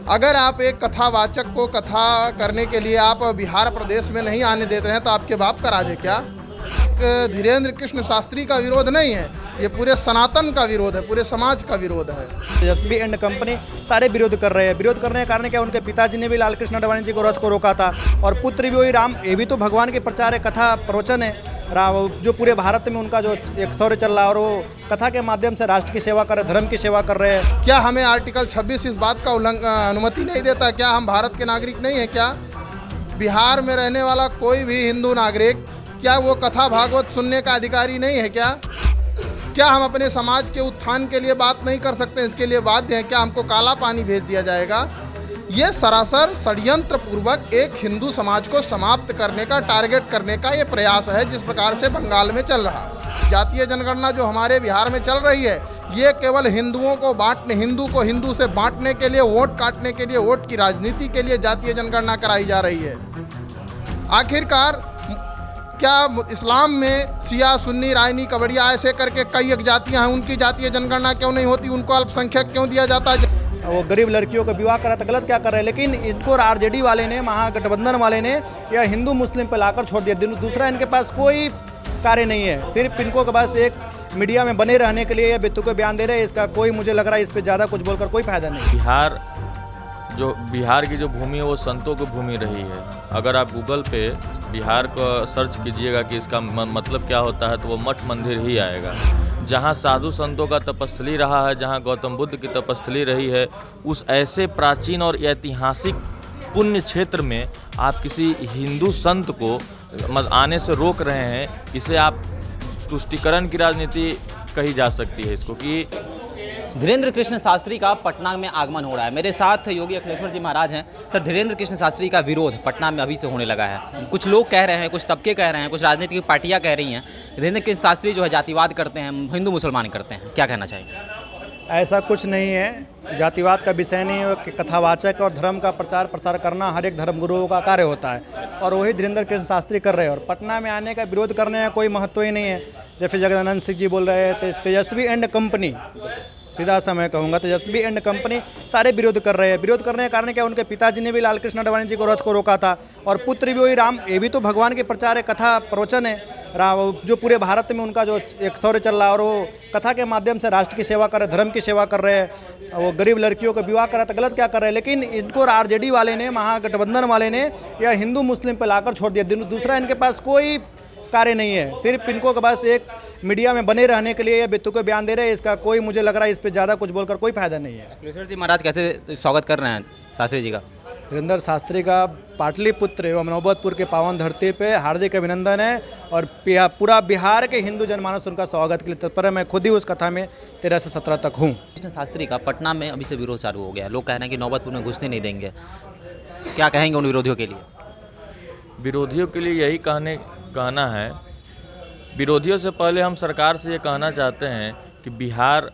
अगर आप एक कथावाचक को कथा करने के लिए आप बिहार प्रदेश में नहीं आने देते हैं तो आपके बाप का राज है क्या? धीरेन्द्र कृष्ण शास्त्री का विरोध नहीं है, ये पूरे सनातन का विरोध है, पूरे समाज का विरोध है। तेजस्वी एंड कंपनी सारे विरोध कर रहे हैं। विरोध करने के कारण क्या, उनके पिताजी ने भी लाल कृष्ण आडवाणी जी को रथ को रोका था और पुत्र भी वही राम, ये भी तो भगवान के प्रचार है, कथा प्रवचन है। जो पूरे भारत में उनका जो एक शौर्य चल रहा है और वो कथा के माध्यम से राष्ट्र की सेवा कर रहे, धर्म की सेवा कर रहे हैं। क्या हमें आर्टिकल 26 इस बात का अनुमति नहीं देता? क्या हम भारत के नागरिक नहीं हैं क्या? बिहार में रहने वाला कोई भी हिंदू नागरिक क्या वो कथा भागवत सुनने का अधिकारी नहीं है क्या? क्या हम अपने समाज के उत्थान के लिए बात नहीं कर सकते? इसके लिए बाध्य हैं क्या? हमको काला पानी भेज दिया जाएगा? ये सरासर षड्यंत्र पूर्वक एक हिंदू समाज को समाप्त करने का, टारगेट करने का ये प्रयास है, जिस प्रकार से बंगाल में चल रहा है। जातीय जनगणना जो हमारे बिहार में चल रही है, ये केवल हिंदुओं को बांटने, हिंदू को हिंदू से बांटने के लिए, वोट काटने के लिए, वोट की राजनीति के लिए जातीय जनगणना कराई जा रही है। आखिरकार क्या इस्लाम में शिया, सुन्नी, रायनी, कबड़िया ऐसे करके कई एक जातियाँ हैं, उनकी जातीय जनगणना क्यों नहीं होती? उनको अल्पसंख्यक क्यों दिया जाता है? वो गरीब लड़कियों का विवाह करा तो गलत क्या कर रहे हैं, लेकिन इनको आरजेडी वाले ने, महागठबंधन वाले ने या हिंदू मुस्लिम पे लाकर छोड़ दिया। दूसरा इनके पास कोई कार्य नहीं है, सिर्फ इनको के पास एक मीडिया में बने रहने के लिए या बेतुके बयान दे रहे हैं। इसका कोई, मुझे लग रहा है इस पर ज़्यादा कुछ बोलकर कोई फायदा नहीं। बिहार की जो भूमि है वो संतों की भूमि रही है। अगर आप गूगल पे बिहार को सर्च कीजिएगा कि इसका मतलब क्या होता है तो वो मठ मंदिर ही आएगा। जहाँ साधु संतों का तपस्थली रहा है, जहाँ गौतम बुद्ध की तपस्थली रही है, उस ऐसे प्राचीन और ऐतिहासिक पुण्य क्षेत्र में आप किसी हिंदू संत को आने से रोक रहे हैं। इसे आप तुष्टीकरण की राजनीति कही जा सकती है इसको। कि धीरेन्द्र कृष्ण शास्त्री का पटना में आगमन हो रहा है। मेरे साथ योगी अखिलेश्वर जी महाराज हैं। सर, धीरेन्द्र कृष्ण शास्त्री का विरोध पटना में अभी से होने लगा है। कुछ लोग कह रहे हैं, कुछ तबके कह रहे हैं, कुछ राजनीतिक पार्टियां कह रही हैं धीरेन्द्र कृष्ण शास्त्री जो है जातिवाद करते हैं, हिंदू मुसलमान करते हैं। क्या कहना चाहिए? ऐसा कुछ नहीं है, जातिवाद का विषय नहीं है। कथावाचक और धर्म का प्रचार प्रसार करना हर एक धर्मगुरुओं का कार्य होता है और वही धीरेन्द्र कृष्ण शास्त्री कर रहे हैं। और पटना में आने का विरोध करने का कोई महत्व ही नहीं है। जैसे जगदानंद सिंह जी बोल रहे थे, तेजस्वी एंड कंपनी, सीधा सा मैं कहूँगा तेजस्वी एंड कंपनी सारे विरोध कर रहे हैं। विरोध करने के कारण क्या, उनके पिताजी ने भी लाल कृष्ण आडवाणी जी को रथ को रोका था और पुत्र भी वही राम, ये भी तो भगवान के प्रचार है, कथा प्रवचन है। जो पूरे भारत में उनका जो एक शौर्य चल रहा है और वो कथा के माध्यम से राष्ट्र की सेवा कर रहे, धर्म की सेवा कर रहे हैं। वो गरीब लड़कियों का विवाह करा तो गलत क्या कर रहे हैं, लेकिन इनको आरजेडी वाले ने, महागठबंधन वाले ने या हिंदू मुस्लिम पे लाकर छोड़ दिया। दूसरा इनके पास कोई कार्य नहीं है, सिर्फ इनको के पास एक मीडिया में बने रहने के लिए या बेतुके बयान दे रहे हैं। इसका कोई, मुझे लग रहा है इस पर ज़्यादा कुछ बोलकर कोई फायदा नहीं है। अखिलेश्वर जी महाराज कैसे स्वागत कर रहे हैं शास्त्री जी का? धीरेन्द्र शास्त्री का पाटलिपुत्र एवं नौबतपुर के पावन धरती पे हार्दिक अभिनंदन है और पूरा बिहार के हिंदू जनमानस उनका स्वागत के लिए तत्पर है। मैं खुद ही उस कथा में 13 से 17 तक हूँ। कृष्ण शास्त्री का पटना में अभी से विरोध चालू हो गया। लोग कह रहे हैं कि नौबतपुर में घुसने नहीं देंगे। क्या कहेंगे उन विरोधियों के लिए? विरोधियों के लिए यही कहना है। विरोधियों से पहले हम सरकार से ये कहना चाहते हैं कि बिहार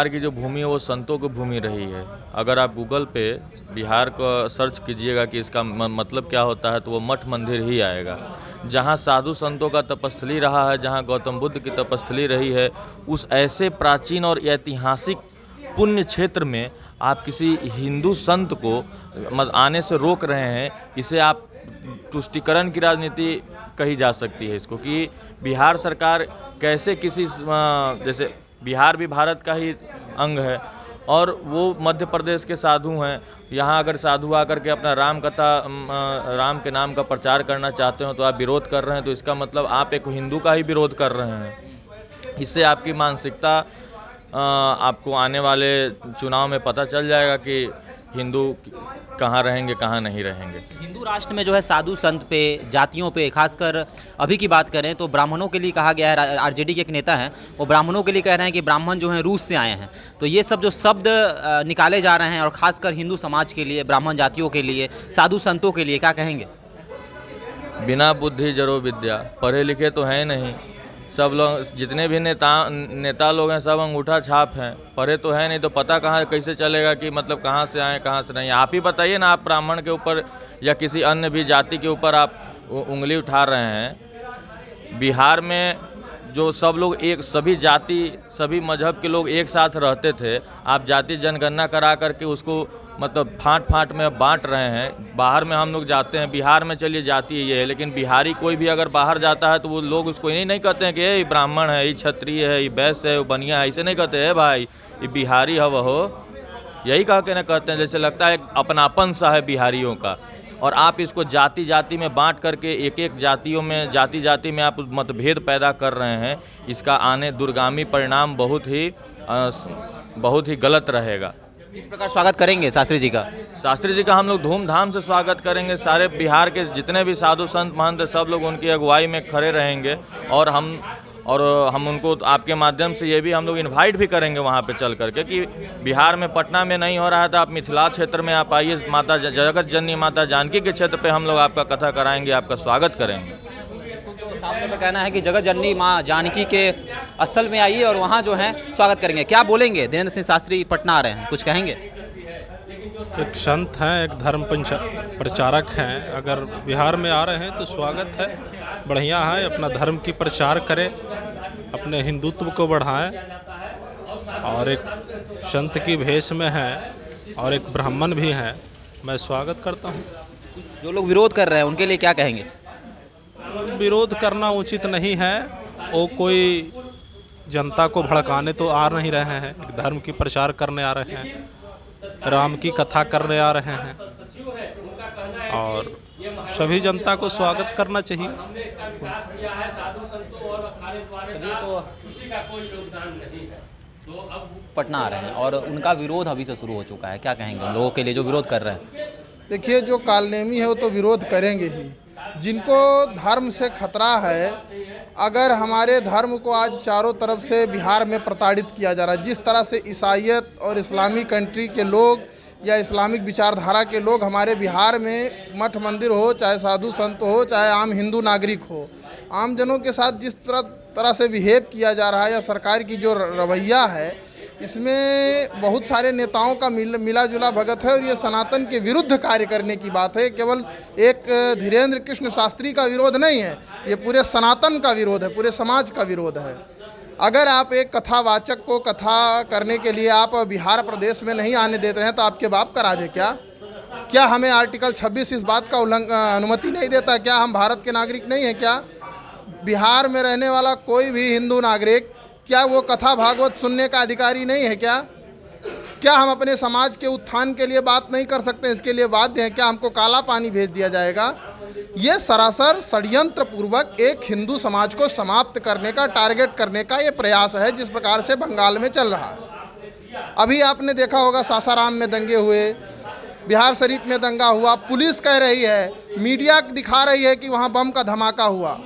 की जो भूमि है वो संतों की भूमि रही है। अगर आप गूगल पे बिहार को सर्च कीजिएगा कि इसका मतलब क्या होता है तो वो मठ मंदिर ही आएगा। जहाँ साधु संतों का तपस्थली रहा है, जहाँ गौतम बुद्ध की तपस्थली रही है, उस ऐसे प्राचीन और ऐतिहासिक पुण्य क्षेत्र में आप किसी हिंदू संत को आने से रोक रहे हैं। इसे आप तुष्टीकरण की राजनीति कही जा सकती है इसको। कि बिहार सरकार कैसे किसी, जैसे बिहार भी भारत का ही अंग है और वो मध्य प्रदेश के साधु हैं। यहाँ अगर साधु आकर के अपना राम के नाम का प्रचार करना चाहते हो तो आप विरोध कर रहे हैं, तो इसका मतलब आप एक हिंदू का ही विरोध कर रहे हैं। इससे आपकी मानसिकता आपको आने वाले चुनाव में पता चल जाएगा कि हिंदू कहाँ रहेंगे, कहाँ नहीं रहेंगे। हिंदू राष्ट्र में जो है साधु संत पे, जातियों पे, खासकर अभी की बात करें तो ब्राह्मणों के लिए कहा गया है। आरजेडी के एक नेता हैं, वो ब्राह्मणों के लिए कह रहे हैं कि ब्राह्मण जो हैं रूस से आए हैं। तो ये सब जो शब्द निकाले जा रहे हैं और ख़ासकर हिंदू समाज के लिए, ब्राह्मण जातियों के लिए, साधु संतों के लिए, क्या कहेंगे? बिना बुद्धि जरो विद्या, पढ़े लिखे तो हैं नहीं। सब लोग, जितने भी नेता लोग हैं, सब अंगूठा छाप हैं, पढ़े तो है नहीं। तो पता कहाँ कैसे चलेगा कि मतलब कहाँ से आए, कहाँ से नहीं। आप ही बताइए ना, आप ब्राह्मण के ऊपर या किसी अन्य भी जाति के ऊपर आप उंगली उठा रहे हैं। बिहार में जो सब लोग एक सभी जाति सभी मजहब के लोग एक साथ रहते थे, आप जाति जनगणना करा करके उसको मतलब फाँट में बांट रहे हैं। बाहर में हम लोग जाते हैं, बिहार में चलिए जाति ये है, लेकिन बिहारी कोई भी अगर बाहर जाता है तो वो लोग उसको नहीं कहते हैं कि ये ब्राह्मण है, ये क्षत्रिय है, ये वैश्य है, वो बनिया है, ऐसे नहीं कहते हैं भाई ये बिहारी है वो, यही कह के ना कहते हैं। जैसे लगता है एक अपनापन सा है बिहारियों का, और आप इसको जाति जाति में बांट करके एक एक जातियों में जाति में आप मतभेद पैदा कर रहे हैं। इसका आने दूरगामी परिणाम बहुत ही गलत रहेगा। इस प्रकार स्वागत करेंगे शास्त्री जी का? शास्त्री जी का हम लोग धूमधाम से स्वागत करेंगे। सारे बिहार के जितने भी साधु संत महंत सब लोग उनकी अगुवाई में खड़े रहेंगे, और हम उनको आपके माध्यम से ये भी हम लोग इनवाइट भी करेंगे वहाँ पे चल करके कि बिहार में पटना में नहीं हो रहा है तो आप मिथिला क्षेत्र में आप आइए, माता जगत जननी माता जानकी के क्षेत्र पे हम लोग आपका कथा कराएंगे, आपका स्वागत करेंगे। तो सामने में कहना है कि जगत जननी माँ जानकी के असल में आइए और वहाँ जो है स्वागत करेंगे। क्या बोलेंगे? धीरेन्द्र सिंह शास्त्री पटना आ रहे हैं, कुछ कहेंगे? एक संत हैं, एक धर्म प्रचारक हैं, अगर बिहार में आ रहे हैं तो स्वागत है, बढ़िया है। अपना धर्म की प्रचार करें, अपने हिंदुत्व को बढ़ाएं, और एक संत की भेष में हैं और एक ब्राह्मण भी हैं, मैं स्वागत करता हूं। जो लोग विरोध कर रहे हैं उनके लिए क्या कहेंगे? विरोध करना उचित नहीं है, वो कोई जनता को भड़काने तो आ नहीं रहे हैं, एक धर्म की प्रचार करने आ रहे हैं, राम की कथा करने आ रहे हैं, और सभी जनता को स्वागत करना चाहिए। पटना आ रहे हैं और उनका विरोध अभी से शुरू हो चुका है, क्या कहेंगे उन लोगों के लिए जो विरोध कर रहे हैं? देखिए, जो कालनेमी है वो तो विरोध करेंगे ही। जिनको धर्म से खतरा है, अगर हमारे धर्म को आज चारों तरफ से बिहार में प्रताड़ित किया जा रहा है, जिस तरह से ईसाईयत और इस्लामी कंट्री के लोग या इस्लामिक विचारधारा के लोग हमारे बिहार में मठ मंदिर हो, चाहे साधु संत हो, चाहे आम हिंदू नागरिक हो, आम जनों के साथ जिस तरह से बिहेव किया जा रहा है या सरकार की जो रवैया है, इसमें बहुत सारे नेताओं का मिला जुला भगत है, और ये सनातन के विरुद्ध कार्य करने की बात है। केवल एक धीरेन्द्र कृष्ण शास्त्री का विरोध नहीं है, ये पूरे सनातन का विरोध है, पूरे समाज का विरोध है। अगर आप एक कथावाचक को कथा करने के लिए आप बिहार प्रदेश में नहीं आने देते हैं तो आपके बाप का राज है क्या हमें आर्टिकल 26 इस बात का अनुमति नहीं देता? क्या हम भारत के नागरिक नहीं हैं? क्या बिहार में रहने वाला कोई भी हिंदू नागरिक क्या वो कथा भागवत सुनने का अधिकारी नहीं है? क्या हम अपने समाज के उत्थान के लिए बात नहीं कर सकते? इसके लिए बाध्य हैं? क्या हमको काला पानी भेज दिया जाएगा? ये सरासर षड्यंत्र पूर्वक एक हिंदू समाज को समाप्त करने का, टारगेट करने का ये प्रयास है, जिस प्रकार से बंगाल में चल रहा है। अभी आपने देखा होगा सासाराम में दंगे हुए, बिहार शरीफ में दंगा हुआ, पुलिस कह रही है, मीडिया दिखा रही है कि वहाँ बम का धमाका हुआ,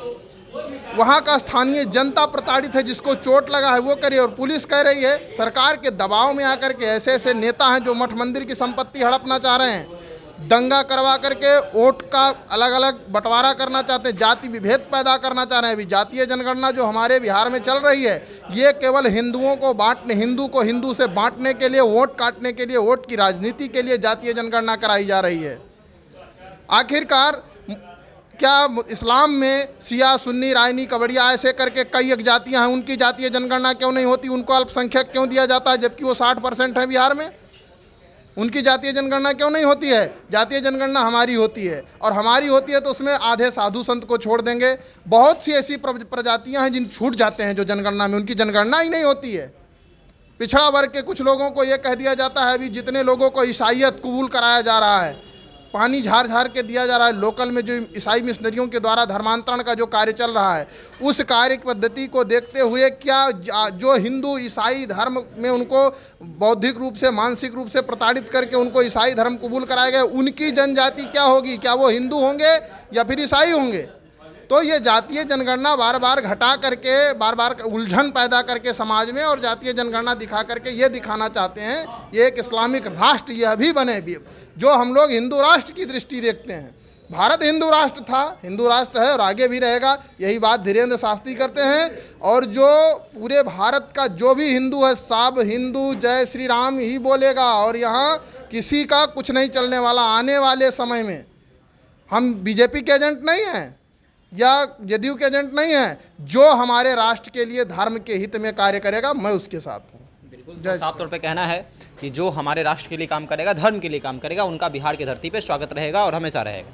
वहाँ का स्थानीय जनता प्रताड़ित है, जिसको चोट लगा है वो करे, और पुलिस कह रही है। सरकार के दबाव में आकर के ऐसे ऐसे नेता हैं जो मठ मंदिर की संपत्ति हड़पना चाह रहे हैं, दंगा करवा करके वोट का अलग अलग बंटवारा करना चाहते हैं, जाति विभेद पैदा करना चाह रहे हैं। अभी जातीय जनगणना जो हमारे बिहार में चल रही है, ये केवल हिंदुओं को बांटने, हिंदू को हिंदू से बांटने के लिए, वोट काटने के लिए, वोट की राजनीति के लिए जातीय जनगणना कराई जा रही है। आखिरकार क्या इस्लाम में सिया, सुन्नी, रायनी, कवड़िया ऐसे करके कई एक जातियाँ हैं, उनकी जातीय जनगणना क्यों नहीं होती? उनको अल्पसंख्यक क्यों दिया जाता है, जबकि वो 60% है बिहार में? उनकी जातीय जनगणना क्यों नहीं होती है? जातीय जनगणना हमारी होती है, और हमारी होती है तो उसमें आधे साधु संत को छोड़ देंगे। बहुत सी ऐसी प्रजातियां हैं जिन छूट जाते हैं, जो जनगणना में उनकी जनगणना ही नहीं होती है। पिछड़ा वर्ग के कुछ लोगों को यह कह दिया जाता है, अभी जितने लोगों को ईसाईयत कबूल कराया जा रहा है, पानी झाड़ झाड़ के दिया जा रहा है, लोकल में जो ईसाई मिशनरियों के द्वारा धर्मांतरण का जो कार्य चल रहा है, उस कार्य पद्धति को देखते हुए क्या जो हिंदू ईसाई धर्म में उनको बौद्धिक रूप से, मानसिक रूप से प्रताड़ित करके उनको ईसाई धर्म कबूल कराए गए, उनकी जनजाति क्या होगी? क्या वो हिंदू होंगे या फिर ईसाई होंगे? तो ये जातीय जनगणना बार बार घटा करके, बार बार उलझन पैदा करके समाज में, और जातीय जनगणना दिखा करके ये दिखाना चाहते हैं ये एक इस्लामिक राष्ट्र यह भी बने, जो हम लोग हिंदू राष्ट्र की दृष्टि देखते हैं। भारत हिंदू राष्ट्र था, हिंदू राष्ट्र है और आगे भी रहेगा, यही बात धीरेन्द्र शास्त्री करते हैं। और जो पूरे भारत का जो भी हिंदू है, सब हिंदू जय श्री राम ही बोलेगा, और यहाँ किसी का कुछ नहीं चलने वाला। आने वाले समय में हम बीजेपी के एजेंट नहीं हैं, या जदयू के एजेंट नहीं हैं। जो हमारे राष्ट्र के लिए धर्म के हित में कार्य करेगा, मैं उसके साथ हूँ। बिल्कुल साफ तौर पे कहना है कि जो हमारे राष्ट्र के लिए काम करेगा, धर्म के लिए काम करेगा, उनका बिहार की धरती पे स्वागत रहेगा और हमेशा रहेगा।